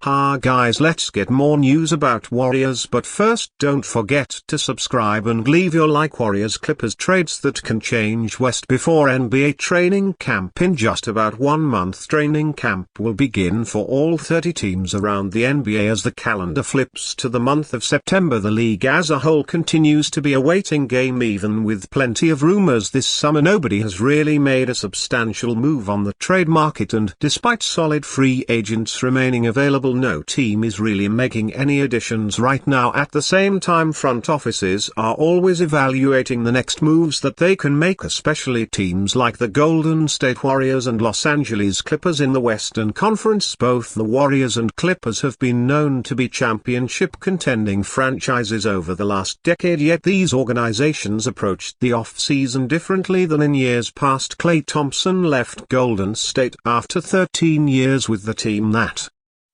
Ha guys, let's get more news about Warriors, but first don't forget to subscribe and leave your like. Warriors Clippers trades that can change West before NBA training camp. In just about 1 month, training camp will begin for all 30 teams around the NBA. As the calendar flips to the month of September, the league as a whole continues to be a waiting game. Even with plenty of rumors this summer, nobody has really made a substantial move on the trade market, and despite solid free agents remaining available, no team is really making any additions right now. At the same time, front offices are always evaluating the next moves that they can make, especially teams like the Golden State Warriors and Los Angeles Clippers in the Western Conference. Both the Warriors and Clippers have been known to be championship contending franchises over the last decade, yet these organizations approached the offseason differently than in years past. Klay Thompson left Golden State after 13 years with the team that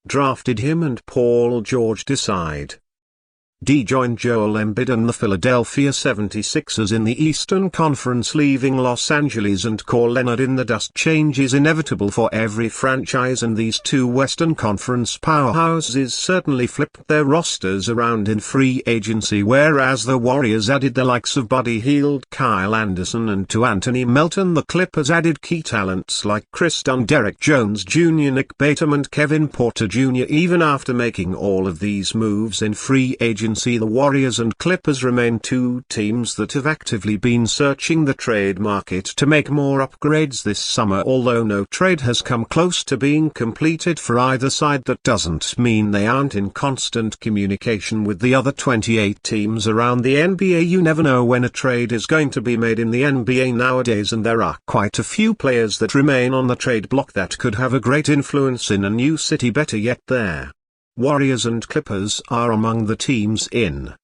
drafted him, and Paul George joined Joel Embiid and the Philadelphia 76ers in the Eastern Conference, leaving Los Angeles and Kawhi Leonard in the dust. Change is inevitable for every franchise, and these two Western Conference powerhouses certainly flipped their rosters around in free agency. Whereas the Warriors added the likes of Buddy Hield, Kyle Anderson, and to Anthony Melton, the Clippers added key talents like Chris Dunn, Derek Jones Jr., Nick Batum, and Kevin Porter Jr. Even after making all of these moves in free agency, the Warriors and Clippers remain two teams that have actively been searching the trade market to make more upgrades this summer. Although no trade has come close to being completed for either side, that doesn't mean they aren't in constant communication with the other 28 teams around the NBA. You never know when a trade is going to be made in the NBA nowadays, and there are quite a few players that remain on the trade block that could have a great influence in a new city. Better yet, their Warriors and Clippers are among the teams in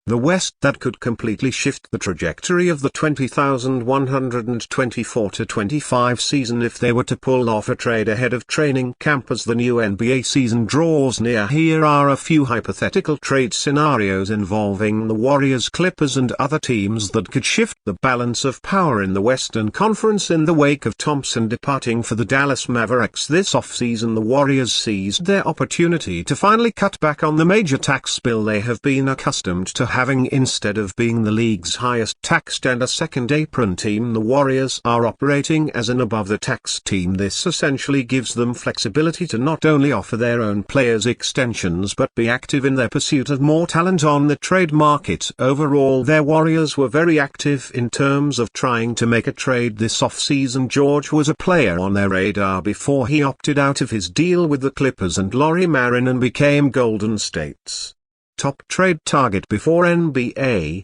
the West that could completely shift the trajectory of the 2024-25 season if they were to pull off a trade ahead of training camp as the new NBA season draws near. Here are a few hypothetical trade scenarios involving the Warriors, Clippers, and other teams that could shift the balance of power in the Western Conference. In the wake of Thompson departing for the Dallas Mavericks this offseason, the Warriors seized their opportunity to finally cut back on the major tax bill they have been accustomed to having. Instead of being the league's highest taxed and a second apron team, the Warriors are operating as an above the tax team. This essentially gives them flexibility to not only offer their own players extensions but be active in their pursuit of more talent on the trade market. Overall, their Warriors were very active in terms of trying to make a trade this offseason. George was a player on their radar before he opted out of his deal with the Clippers, and Lauri Markkanen became Golden State's top trade target before NBA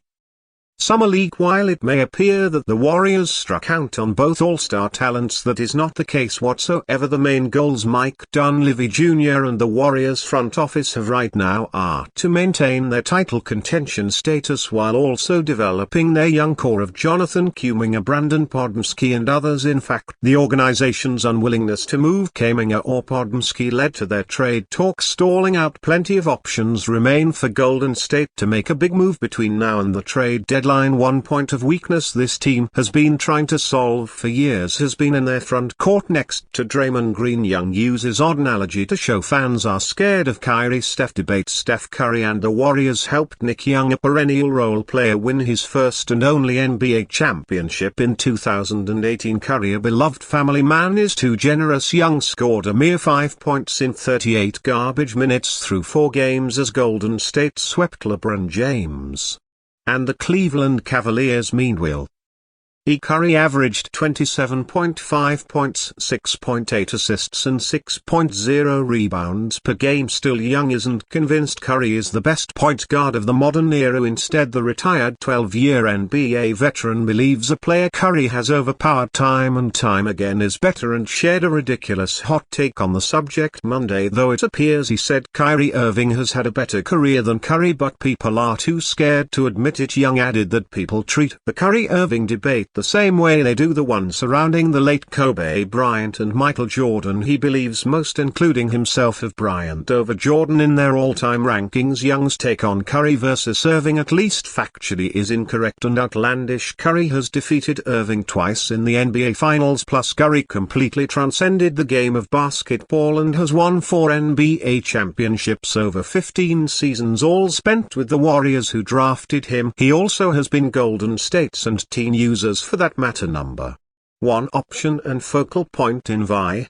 Summer League. While it may appear that the Warriors struck out on both all-star talents, that is not the case whatsoever. The main goals Mike Dunleavy Jr. and the Warriors front office have right now are to maintain their title contention status while also developing their young core of Jonathan Kuminga, Brandon Podziemski, and others. In fact, the organization's unwillingness to move Kuminga or Podziemski led to their trade talks stalling out. Plenty of options remain for Golden State to make a big move between now and the trade deadline. One point of weakness this team has been trying to solve for years has been in their front court next to Draymond Green. Young uses odd analogy to show fans are scared of Kyrie. Steph debates Steph Curry, and the Warriors helped Nick Young, a perennial role player, win his first and only NBA championship in 2018. Curry, a beloved family man, is too generous. Young scored a mere 5 points in 38 garbage minutes through 4 games as Golden State swept LeBron James and the Cleveland Cavaliers. Meanwhile, Curry averaged 27.5 points, 6.8 assists and 6.0 rebounds per game. Still, Young isn't convinced Curry is the best point guard of the modern era. Instead, the retired 12-year NBA veteran believes a player Curry has overpowered time and time again is better, and shared a ridiculous hot take on the subject Monday. Though it appears he said Kyrie Irving has had a better career than Curry, but people are too scared to admit it. Young added that people treat the Curry-Irving debate the same way they do the one surrounding the late Kobe Bryant and Michael Jordan. He believes most, including himself, of Bryant over Jordan in their all-time rankings. Young's take on Curry versus Irving, at least factually, is incorrect and outlandish. Curry has defeated Irving twice in the NBA Finals, plus Curry completely transcended the game of basketball and has won 4 NBA championships over 15 seasons, all spent with the Warriors who drafted him. He also has been Golden State's and Team Users for that matter number 1 option and focal point in virtually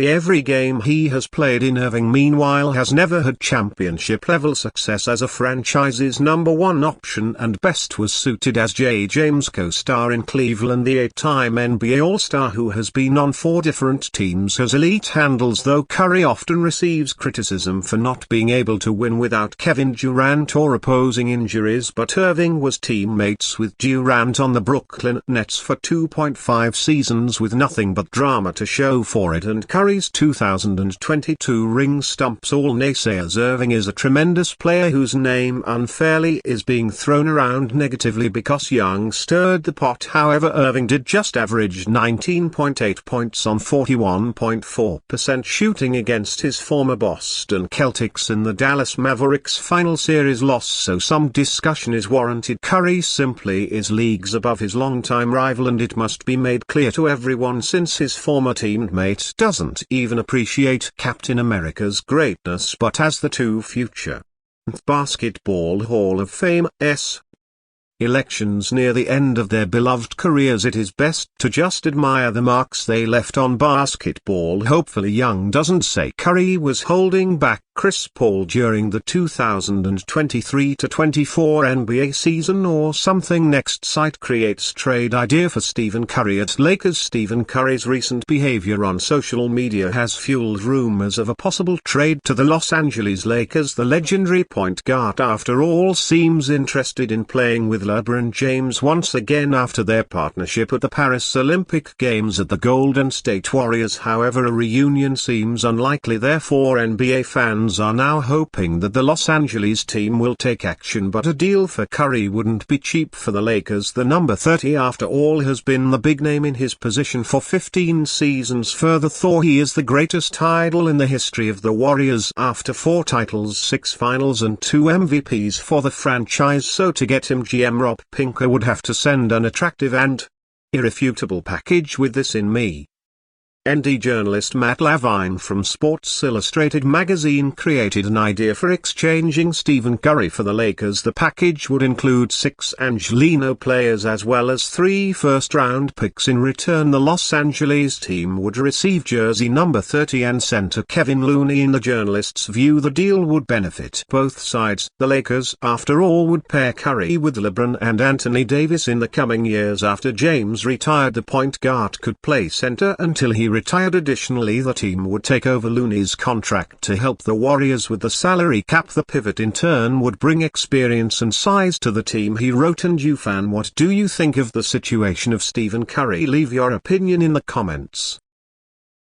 every game he has played in. Irving, meanwhile, has never had championship-level success as a franchise's number 1 option and best was suited as James co-star in Cleveland. The 8-time NBA All-Star, who has been on 4 different teams, has elite handles, though Curry often receives criticism for not being able to win without Kevin Durant or opposing injuries. But Irving was teammates with Durant on the Brooklyn Nets for 2.5 seasons with nothing but drama to show for it, and Curry's 2022 ring stumps all naysayers. Irving is a tremendous player whose name unfairly is being thrown around negatively because Young stirred the pot. However, Irving did just average 19.8 points on 41.4% shooting against his former Boston Celtics in the Dallas Mavericks final series loss, so some discussion is warranted. Curry simply is leagues above his longtime rival, and it must be made clear to everyone, since his former teammate doesn't even appreciate Captain America's greatness, but as the 2 future Basketball Hall of Fame elections near the end of their beloved careers, it is best to just admire the marks they left on basketball. Hopefully Young doesn't say Curry was holding back Chris Paul during the 2023-24 NBA season or something. Next site creates trade idea for Stephen Curry at Lakers. Stephen Curry's recent behavior on social media has fueled rumors of a possible trade to the Los Angeles Lakers. The legendary point guard, after all, seems interested in playing with LeBron James once again after their partnership at the Paris Olympic Games at the Golden State Warriors. However, a reunion seems unlikely, therefore NBA fans are now hoping that the Los Angeles team will take action, but a deal for Curry wouldn't be cheap for the Lakers. The number 30, after all, has been the big name in his position for 15 seasons. Furthermore, he is the greatest idol in the history of the Warriors after 4 titles, 6 finals and 2 MVPs for the franchise, so to get him, GM Rob Pinker would have to send an attractive and irrefutable package. With this in me, ND journalist Matt Lavine from Sports Illustrated magazine created an idea for exchanging Stephen Curry for the Lakers. The package would include 6 Angelino players as well as 3 first-round picks. In return, the Los Angeles team would receive jersey number 30 and center Kevin Looney. In the journalist's view, the deal would benefit both sides. The Lakers, after all, would pair Curry with LeBron and Anthony Davis in the coming years. After James retired, the point guard could play center until he retired. Additionally, the team would take over Looney's contract to help the Warriors with the salary cap. The pivot in turn would bring experience and size to the team. He wrote, and you fan, what do you think of the situation of Stephen Curry? Leave your opinion in the comments.